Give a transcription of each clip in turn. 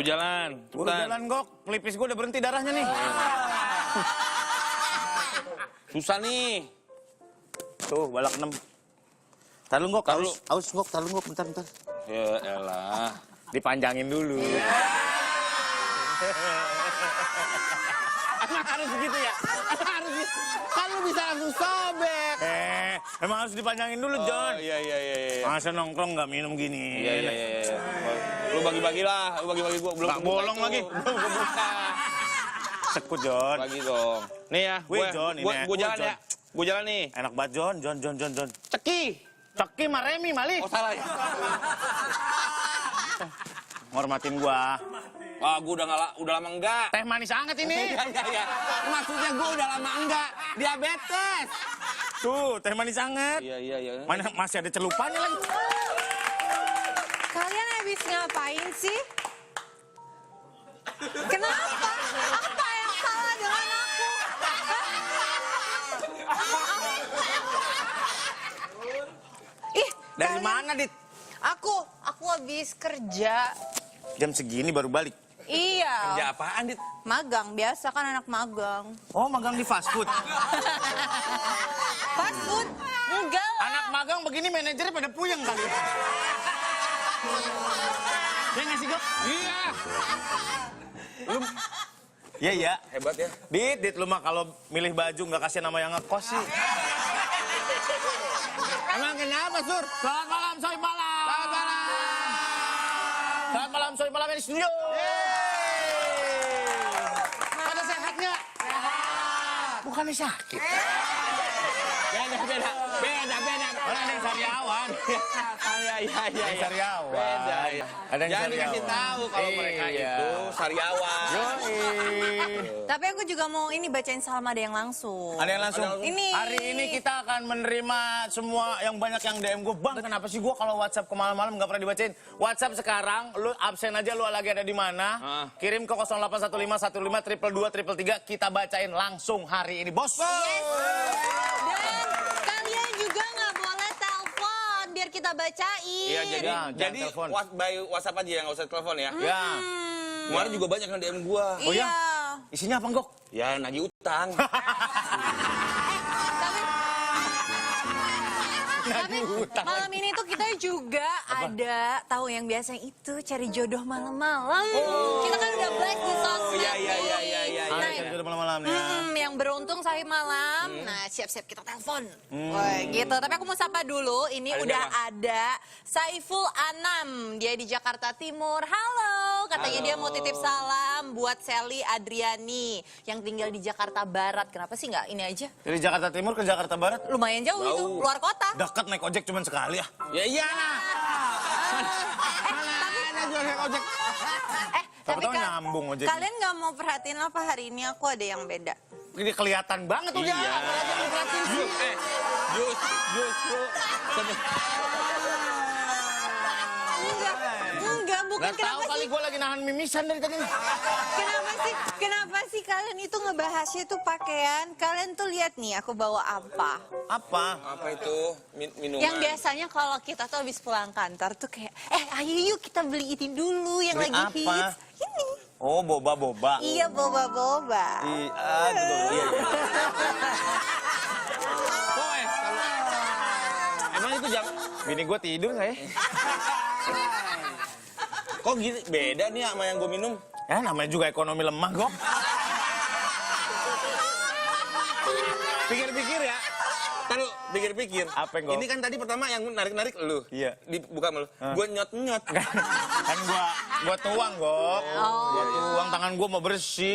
jalan. Buru jalan, Gok. Pelipis gue udah berhenti darahnya nih. Susah nih. Tuh, balak 6. Tar lu, Gok. Aus, Gok. Tar lu, Gok. Bentar. Ya elah. Dipanjangin dulu. Emang harus begitu ya? Harus gitu. Kan lu bisa langsung sobek. Emang harus dipanjangin dulu, John. Iya. Masa nongkrong nggak minum gini? Iya. Lu bagi-bagi lah. Lu bagi-bagi gua. Belum Bak bolong lagi. Belum kebuka. Sekut, John. Bagi dong. Nih ya. Wih, John, ini. Gua jalan John. ya. Gua jalan nih. Enak banget, John. Ceki. Ceki sama Remi, Mali. Oh salah ya? Ngormatin gua. Wah, gua udah lama enggak. Teh manis anget ini. Iya. Maksudnya gua udah lama enggak. Diabetes. Tuh, teh manis anget. Iya. Mana masih ada celupannya lagi. Kalian habis ngapain sih? Kenapa? Apa yang salah dengan aku? Ih, Dari kalian- mana, Dit? Aku habis kerja. Jam segini baru balik. Iya. Ya apaan, Dit? Magang, biasa kan anak magang. Oh, magang di fast food. Fast food? Enggak lah. Anak magang begini manajernya pada puyeng kali. Ya nggak sih, Gok? Iya. Iya. Hebat ya. Dit, lu mah kalau milih baju nggak kasih nama yang ngekos sih. Emang kenapa, Sur? Selamat malam, Soy Malam. Selamat malam, Soy Malam di studio. Pada sehat nggak? Sehat. Bukannya sakit. Beda. Mana ada yang sariawan? Iya. Sariawan. Beda. Ada yang Jangan sariawan. dikasih tahu kalau mereka Iya. itu sariawan. Yoi. Tapi aku juga mau ini bacain salam ada yang langsung. Ada yang langsung. Ini. Hari ini kita akan menerima semua yang banyak yang DM gue. Bang, kenapa sih gue kalau WhatsApp ke malam-malam nggak pernah dibacain? WhatsApp sekarang, lu absen aja lu lagi ada di mana. Kirim ke 081515322333. Kita bacain langsung hari ini, bos. Dan kalian juga nggak boleh telepon biar kita bacain. Iya, jangan jadi telepon. by WhatsApp aja ya, nggak usah telepon ya. Ya. Kemarin juga banyak yang DM gua. Oh ya? Iya. Isinya apa, Gok? Ya, nagih utang. Tapi malam ini tuh kita juga ada tahu yang biasa itu cari jodoh malam-malam. Kita kan udah blast di sosmed. Iya. Nah, Ada malam-malam ya. yang beruntung sahib malam. Nah, siap-siap kita telepon. Wah, gitu. Tapi aku mau sapa dulu. Ini Ada udah siapa? ada Saiful Anam. Dia di Jakarta Timur. Halo. Katanya dia mau titip salam buat Sally Adriani yang tinggal di Jakarta Barat. Kenapa sih nggak ini aja? Dari Jakarta Timur ke Jakarta Barat. Lumayan jauh itu, Jauh. luar kota. Dekat naik ojek cuma sekali ya. Ya iyalah. Mana jual naik ojek. Tapi Tahu-tahu nyambung ojek. kalian nggak mau perhatiin apa hari ini aku ada yang beda? Ini kelihatan banget udah. Iya. Apalagi yang diperhatiin sih. Justru. Enggak, bukan. Gak tahu kali gue lagi nahan mimisan dari tadi. Kenapa sih kalian itu ngebahasnya tuh pakaian? Kalian tuh lihat nih aku bawa apa? Apa? Apa itu? Minuman. Yang biasanya kalau kita tuh habis pulang kantor tuh kayak, ayo yuk kita beli ini dulu yang Beli lagi apa? hits. Ini. Oh, boba-boba. Iya, boba-boba. Iya. Emang itu jam? Bini gue tidur nggak ya? Kok gitu? Beda nih sama yang gue minum. Ya namanya juga ekonomi lemah, Gok. Pikir-pikir ya. Taruh, pikir-pikir. Apa yang gua- Ini kan tadi pertama yang narik-narik lu. Iya. Dibuka sama lu. Gue nyot-nyot. Kan gua tuang, Gok. Gua tuang, tangan gua mau bersih.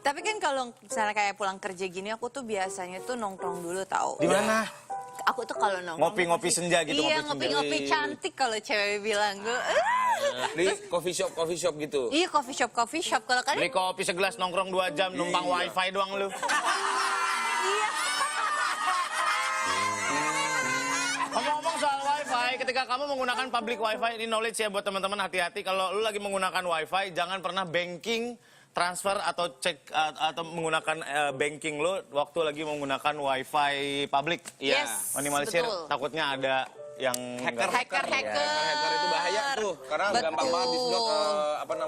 Tapi kan kalau misalnya kayak pulang kerja gini, aku tuh biasanya tuh nongkrong dulu tahu. Di mana? Aku tuh kalau nongkrong Ngopi-ngopi senja gitu, Iya, ngopi senja. ngopi-ngopi cantik kalau cewek bilang gue. Di coffee shop gitu. Iya, coffee shop. Kalau Beli kalian kopi segelas nongkrong 2 jam, numpang wifi doang lu. iya. Ngomong-ngomong soal wifi, ketika kamu menggunakan public wifi, ini knowledge ya buat teman-teman, hati-hati kalau lu lagi menggunakan wifi, jangan pernah banking, transfer atau cek atau menggunakan banking lu waktu lagi menggunakan wifi public. Iya. Yes, Minimalisir, betul. takutnya ada yang Hacker. Hacker itu bahaya tuh, karena gampang banget disedot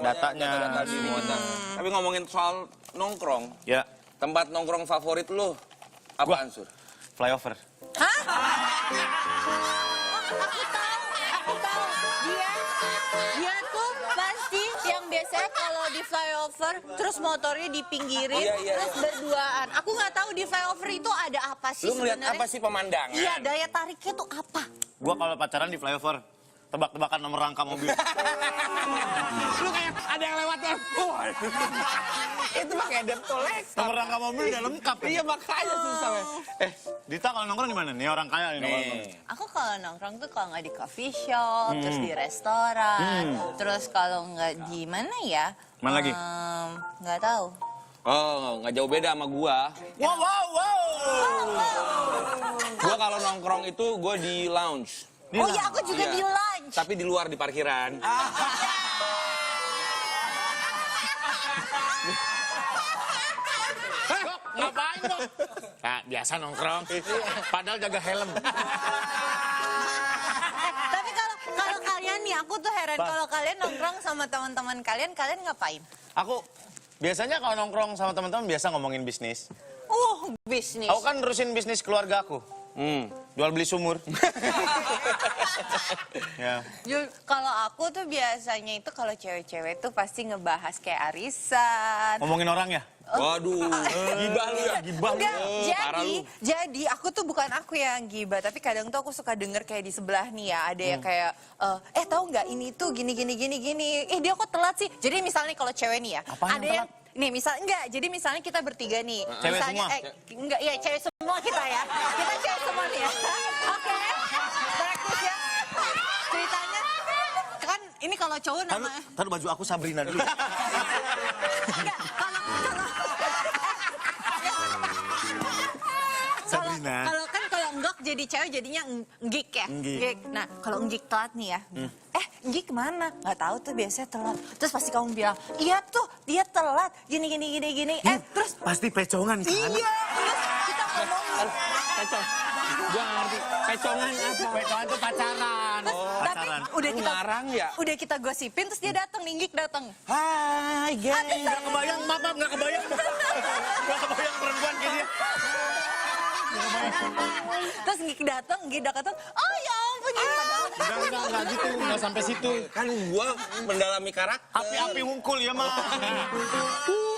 Datanya. data diri kita. Tapi ngomongin soal nongkrong, ya tempat nongkrong favorit lu apaan, Sur? flyover. Hah? Aku tahu. Dia tuh pasti yang biasanya kalau di flyover, terus motornya dipinggirin, Iya. terus berduaan. Aku nggak tahu di flyover itu ada apa sih Lu ngeliat sebenarnya. apa sih pemandangan? Iya, daya tariknya tuh apa? Gua kalau pacaran di flyover, tebak-tebakan nomor rangka mobil. Lu kayak ada yang lewat ya. Itu pakai debt collector. Nomor rangka mobil udah lengkap. Iya makanya susah. Dita kalau nongkrong di mana? Nih orang kaya ini. Nih. Aku kalau nongkrong tuh kalau nggak di coffee shop, terus di restoran, terus kalau nggak di mana ya? Mana lagi? Nggak tahu. Oh, nggak jauh beda sama gua. Wow. Gua kalau nongkrong itu gua di lounge. Oh ya, aku juga Iya. di lunch. Tapi di luar di parkiran. Ngapain dong? Nah, biasa nongkrong. Padahal jaga helm. Tapi kalau kalian nih, aku tuh heran kalau kalian nongkrong sama teman-teman kalian ngapain? Aku biasanya kalau nongkrong sama teman-teman biasa ngomongin bisnis. Bisnis. Aku kan nerusin bisnis keluarga aku. Jual beli sumur. Ya. Kalau aku tuh biasanya itu kalau cewek-cewek tuh pasti ngebahas kayak arisan. Ngomongin orang ya? Waduh, gibah lu ya? Gibah. Enggak, parah lu. jadi aku tuh bukan aku yang gibah, tapi kadang tuh aku suka denger kayak di sebelah nih ya, ada yang kayak, tahu nggak ini tuh gini, dia kok telat sih. Jadi misalnya kalau cewek nih ya, Apaan ada yang yang, nih jadi misalnya kita bertiga nih, Cewek misalnya, semua? enggak, ya cewek semua kita ya, kita cewek semua nih ya. Oke, praktis ya. Ceritanya, kan ini kalau cowok nama... Taruh baju aku Sabrina dulu. Enggak, Sabrina. Kalau enggak jadi cewek jadinya enggik ya. Enggik. Nah, kalau enggik telat nih ya. Enggik kemana? Nggak tahu tuh biasanya telat. Terus pasti kamu bilang, iya tuh dia telat. Gini. Terus Pasti pecongan kan? iya. Terus kita ngomongin. Pecong. Gua nggak ngerti. Pecongan apa? Pecongan tuh pacaran. Tapi Pacaran. Ngarang ya? udah kita gosipin terus dia datang, Ninggik datang. Hai, geng. Nggak kebayang, maaf, nggak kebayang. Nggak kebayang perempuan kayak dia. Terus Ninggik datang, oh ya ampun. Padahal Enggak gitu, nggak sampai situ. Kan gua mendalami karakter. Api-api ngungkul ya, mah.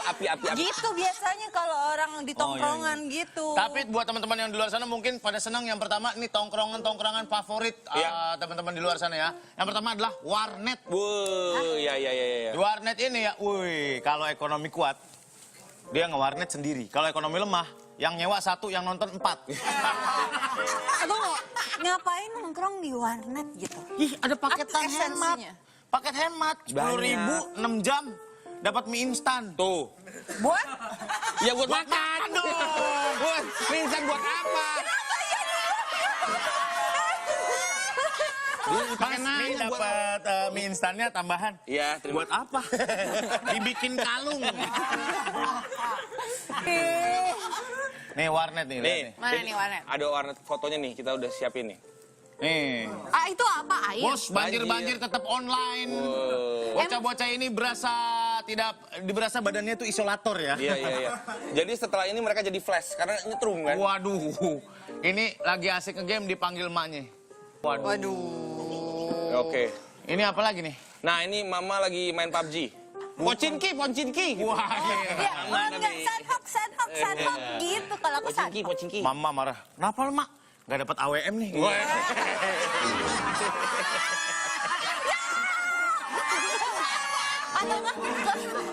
Api. gitu biasanya kalau orang di tongkrongan gitu. Tapi buat teman-teman yang di luar sana mungkin pada senang yang pertama ini tongkrongan favorit teman-teman di luar sana ya. Yang pertama adalah warnet. Wuh, ya. Di warnet ini ya, kalau ekonomi kuat dia nge-warnet sendiri. Kalau ekonomi lemah, yang nyewa 1, yang nonton 4. Aduh, ngapain nongkrong di warnet gitu? Ih, ada paketan Apa hemat. esensinya? Paket hemat, 10.000, 6 jam. Dapat mie instan. Tuh. Buat? Ya buat makan. dong. Buat pingsan buat apa? Mas, mie dapat mie instannya tambahan. Iya, terima Buat apa? Dibikin kalung. Nih warnet nih. lihat nih. Mana nih warnet? Ada warnet fotonya nih, kita udah siapin nih. Nih. Itu apa? Air? Bos, banjir tetap online. Bocah-bocah ini berasa badannya itu isolator ya. Iya. Jadi setelah ini mereka jadi flash karena nyetrum kan. Waduh. Ini lagi asik nge-game dipanggil emaknya. Waduh. Oke. Ini apa lagi nih? Nah, ini mama lagi main PUBG. Pocinki. Wah, Ya, enggak sandhok gitu kalau aku sandhok. Pocinki. Mama marah. Kenapa lu, Mak? Gak dapat AWM nih. Atau enggak,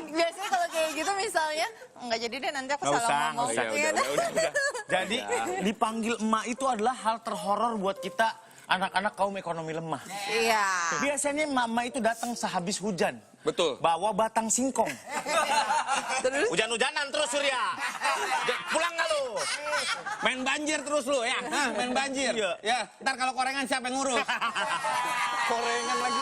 biasanya kalau kayak gitu misalnya, enggak jadi deh nanti aku Nggak salah usah, ngomong. nggak usah. Iya, Udah. Jadi dipanggil emak itu adalah hal terhoror buat kita anak-anak kaum ekonomi lemah. Iya. Biasanya mama itu datang sehabis hujan. Betul. Bawa batang singkong. Terus? Hujan-hujanan terus Surya. Pulang nggak lu? Main banjir terus lu ya. Hah, main banjir. Iya. Ya, ntar kalau korengan siapa yang ngurus? Korengan lagi.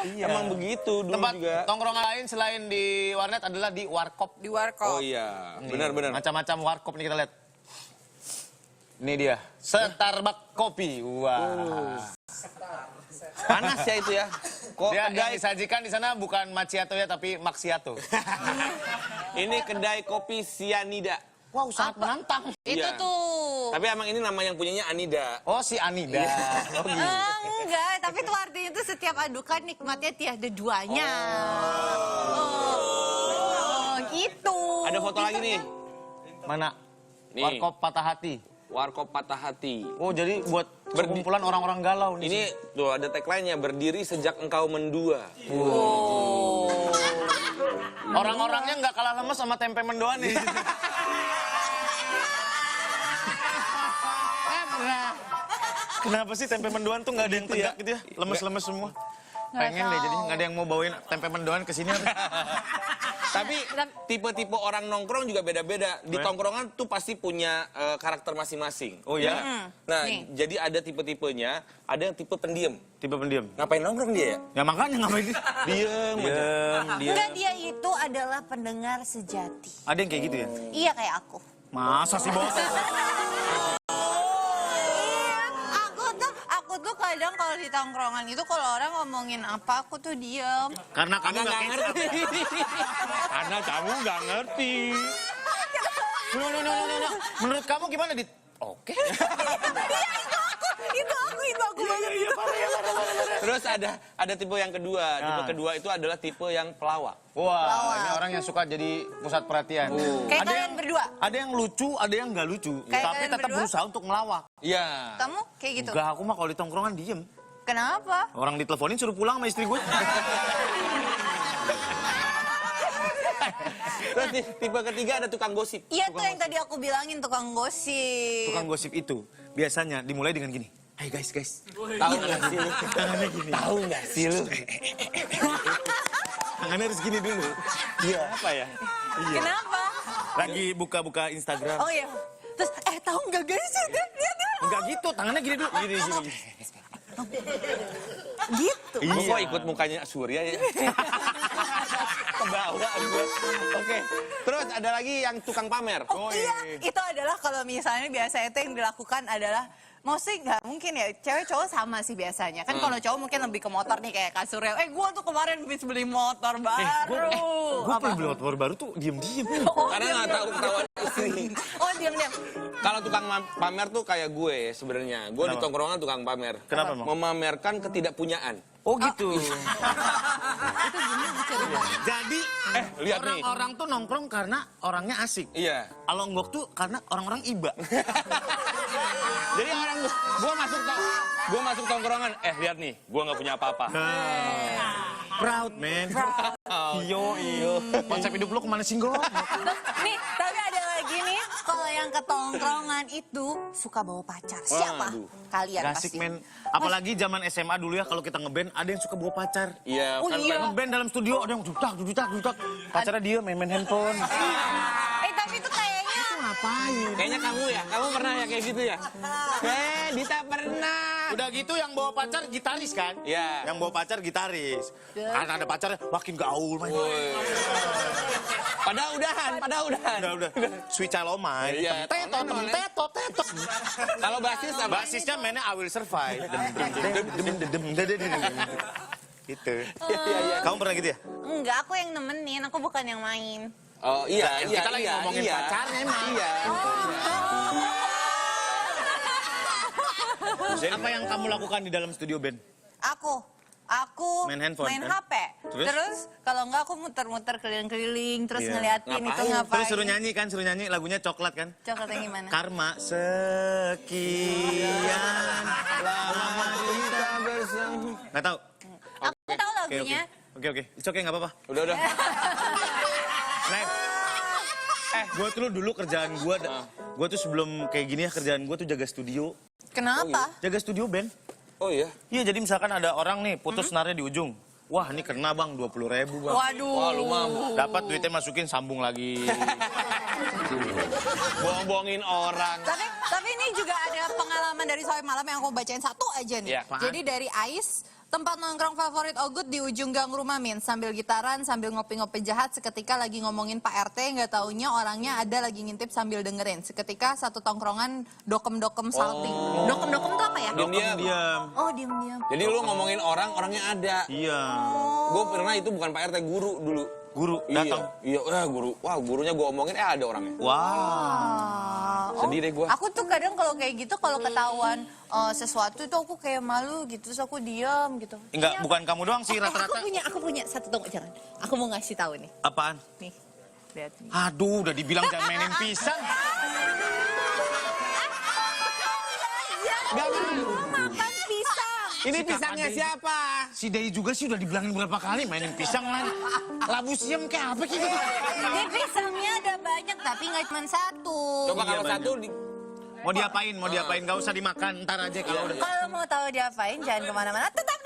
Iya. Emang begitu dulu Tempat juga. tongkrongan lain selain di warnet adalah di warkop. Di warkop. Oh iya, benar. Macam-macam warkop nih kita lihat. Ini dia, Starbucks kopi. Wah. Panas ya itu ya. Kok Dia yang kedai disajikan di sana bukan macchiato ya, tapi macchiato. ini kedai kopi Sianida. Wow, sangat menantang. Itu Iya. tuh. Tapi emang ini nama yang punyanya Anida. Oh, si Anida. Oh, gitu. Enggak, tapi tuh artinya tuh setiap adukan nikmatnya tiada duanya. Oh, gitu. Ada foto lagi nih. Mana? Nih. Warkop Patah Hati. Warkop Patah Hati. Oh, jadi buat perkumpulan orang-orang galau nih. Ini tuh ada tagline-nya, berdiri sejak engkau mendua. Orang-orangnya nggak kalah lemes sama tempe mendoan nih. Kenapa sih tempe mendoan tuh nggak ada yang tegak gitu ya? Lemes-lemes semua. Pengen deh, jadi nggak ada yang mau bawain tempe mendoan ke sini. Tapi tipe-tipe orang nongkrong juga beda-beda. Di tongkrongan tuh pasti punya karakter masing-masing. Oh ya? Nah, Nih. jadi ada tipe-tipenya, ada yang tipe pendiam. Tipe pendiam. Ngapain nongkrong dia ya? Ya makanya ngapain dia? Diem aja. Diam. Enggak, dia itu adalah pendengar sejati. Ada yang kayak gitu ya? Iya, kayak aku. Masa sih, Bos? Iya, aku tuh kadang kalau di tongkrongan itu kalau orang ngomongin apa, aku tuh diem. Karena kamu Karena nggak nggak ngerti. ngerti. Karena kamu nggak ngerti. No. Menurut kamu gimana, Dit? Oke. Itu aku banget. Terus ada tipe yang kedua. Tipe Nah. kedua itu adalah tipe yang pelawak. Wah, ini orang yang suka jadi pusat perhatian. Kayak Ada kalian yang- berdua. Ada yang lucu, ada yang nggak lucu. Kayak Tapi kalian tetap berdua? berusaha untuk melawak. Iya. Kamu kayak gitu. Enggak, aku mah kalau di tongkrongan diem. Kenapa? Orang diteleponin suruh pulang sama istri gue. Terus tipe ketiga ada tukang gosip. Iya tuh yang tadi aku bilangin, tukang gosip. Tukang gosip itu biasanya dimulai dengan gini. Hai guys. Tahu nggak sih lu? Tangannya gini. Tahu nggak sih lu? Tangannya harus gini dulu. Iya. Apa ya? Kenapa? Lagi buka-buka Instagram. Oh iya. Terus, tahu nggak guys? Lihat. Enggak gitu, tangannya gini dulu. Gini. Gitu. Gue kok ikut mukanya Surya ya? Kebawa gue. Oke. Terus ada lagi yang tukang pamer. Oh iya, itu adalah kalau misalnya biasa itu yang dilakukan adalah mostly nggak mungkin ya, cewek cowok sama sih biasanya. Kan kalau cowok mungkin lebih ke motor nih kayak Kak Surya. Gue tuh kemarin habis beli motor baru. Gue pengen beli motor baru tuh diem-diem. Karena nggak tahu ketahuan istri. Oh, diam-diam. Kalau tukang pamer tuh kayak gue sebenarnya. Gue di Kenapa? tongkrongan tukang pamer. Kenapa, Emang? Memamerkan ketidakpunyaan. Oh gitu. Itu gimana ceritanya? Jadi lihat nih. orang-orang tuh nongkrong karena orangnya asik. Iya. Kalau nggok tuh karena orang-orang iba. Jadi orang gue masuk tongkrongan. Lihat nih, gue nggak punya apa-apa. Proud man. Iyo. Konsep hidup lu kemana sih, Ngok? Nih, tapi ada lagi nih, kalau yang ke tongkrongan itu suka bawa pacar. Siapa? Waduh. Kalian Gak asik pasti. men. Apalagi zaman SMA dulu ya kalau kita ngeband ada yang suka bawa pacar. Iya. Oh, kan iya. Ngeband dalam studio ada yang dudak. Pacarnya dia main handphone. Tapi itu kayaknya Ngapain? Kayaknya kamu ya. Kamu pernah ya kayak gitu ya? Dita pernah. Udah gitu yang bawa pacar gitaris kan? Iya. Yang bawa pacar gitaris. Karena ada pacarnya makin gaul main. Pada udahan. Udah. Sweet Child O' Mine. Iya, Tetot. Kalau basis apa? Basisnya mainnya I Will Survive. Gitu. Kamu pernah gitu ya? enggak, aku yang nemenin, aku bukan yang main. Oh iya, Kita lagi ngomongin pacarnya emang. Iya. Apa yang kamu lakukan di dalam studio band? Aku Main handphone, main kan? HP. Terus kalau enggak aku muter-muter keliling-keliling terus Iya. ngeliatin itu Ngapain? ngapain. Terus suruh nyanyi lagunya Coklat kan? Coklat yang gimana? Karma sekian lama kita bersama. Nggak tahu? Aku tahu lagunya. Oke. It's okay, nggak apa-apa. Udah. Next. Gue tuh dulu kerjaan gue tuh sebelum kayak gini ya kerjaan gue tuh jaga studio. Kenapa? Jaga studio band. Oh iya. Iya jadi misalkan ada orang nih putus senarnya di ujung. Wah ini kena bang 20.000 bang. Waduh. Wah, lu mah Dapat duitnya masukin sambung lagi. bohong-bohongin orang. Tapi ini juga ada pengalaman dari Soal Malam yang aku bacain satu aja nih. Iya. Jadi dari Ais Tempat nongkrong favorit Ogut di ujung gang rumah Min. Sambil gitaran, sambil ngopi-ngopi jahat. Seketika lagi ngomongin Pak RT, nggak taunya orangnya ada lagi ngintip sambil dengerin. Seketika satu tongkrongan dokem-dokem salting. Dokem-dokem tuh apa ya? Diam-diam. Oh, diam-diam. Jadi lu ngomongin orang, orangnya ada. Iya. Gue pernah itu bukan Pak RT, guru dulu. Guru Iya, datang. iya, guru. Wah, gurunya gue omongin, ada orangnya. Wah. Oh, Sedih deh gua. Aku tuh kadang kalau kayak gitu, kalau ketahuan sesuatu itu aku kayak malu gitu, terus aku diam gitu. Enggak, bukan kamu doang sih Aku rata-rata. punya satu, tunggu jangan. Aku mau ngasih tahu nih. Apaan? Nih, lihat nih. Aduh, udah dibilang jangan mainin pisang. Gak mau makan pisang. Ini pisangnya siapa? Si Dei juga sih udah dibilangin berapa kali mainin pisang lah. Labu siam kayak apa gitu. Ini pisangnya ada banyak tapi nggak cuma satu. Coba kalau banyak. satu, Mau diapain? Mau diapain? Gak usah dimakan, ntar aja kalau udah. Kalau mau tahu diapain jangan kemana-mana. Tetap